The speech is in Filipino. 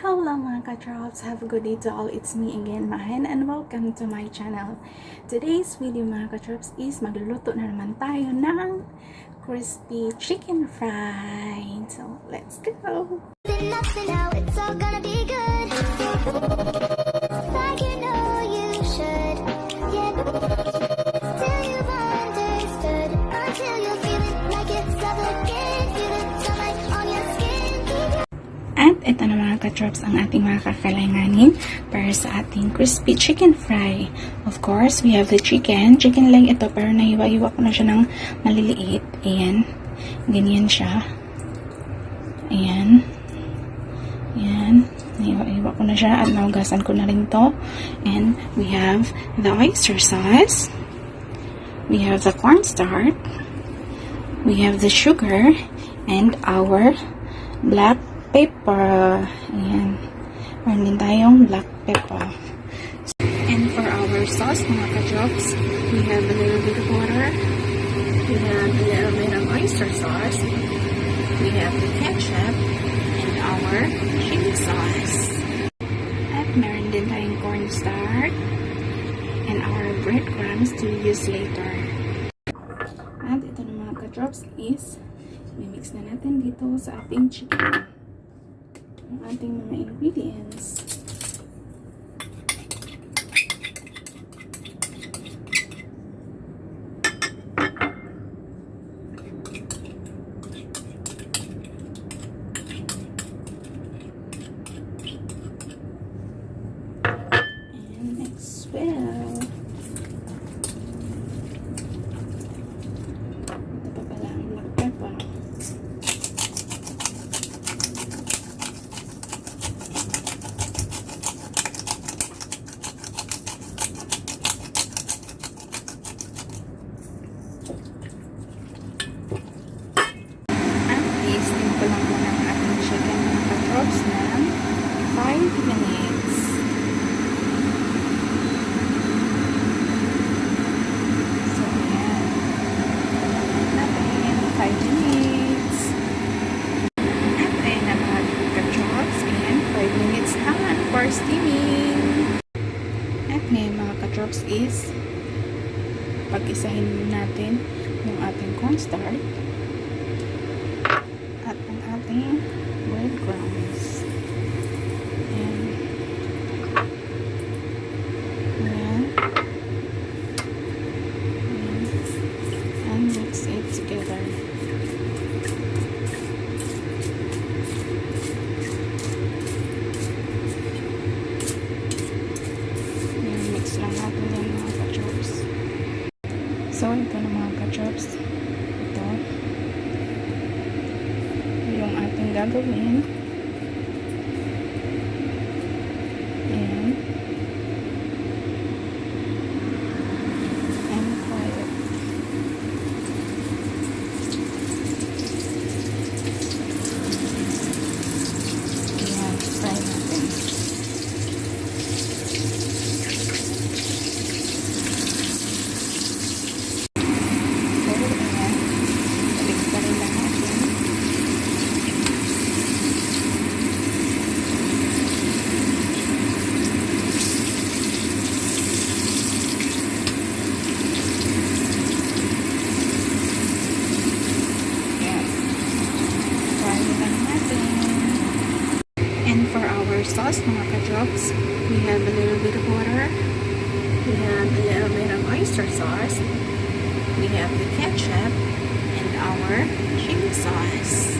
Hello mga ka-drops! Have a good day to all. It's me again, Mahen, and welcome to my channel. Today's video mga ka-drops is magluluto na naman tayo ng crispy chicken fry. So, let's go! It's all gonna be good. Like you know you should. Yeah. Till you've understood. Until you feel it like it's love again. Feel it sunlight on your skin. At ito na mga ka-drops ang ating mga kakalanganin para sa ating crispy chicken fry. Of course, we have the chicken. Chicken lang ito pero nahiwa-hiwa ko na siya ng maliliit. Ayan. Ganyan siya. Ayan. Ayan. Nahiwa-hiwa ko na siya at naugasan ko na rin to. And we have the oyster sauce. We have the cornstarch. We have the sugar and our black pepper. Ayan. Meron din tayong black pepper. And for our sauce, mga ka-drops, we have a little bit of water. We have a little bit of oyster sauce. We have the ketchup and our chili sauce. At meron din tayong cornstarch and our breadcrumbs to use later. At ito na mga ka-drops is mimix na natin dito sa ating chicken ang ating mga ingredients. And mix well. Ito pa pala ang black pepper. ng 5 minutes. So, ayan. Natin 5 minutes. At ayan na mga ka-drops. And 5 minutes naman for steaming. At ngayon mga ka-drops is pag-isahin natin yung ating cornstarch at ang ating breadcrumbs. Ayan. Ayan. Ayan. And mix it together. Ayan, mix lang natin yan mga ka-chops. So, ito na mga ka-chops. Ito yung ating gagawin. Ayan. And fry it. Ayan, fry natin. So, ayan. Balik pa rin lang natin. And for our sauce, mga ka-drops, we have a little bit of water. We have a little bit of oyster sauce. We have the ketchup and our chili sauce.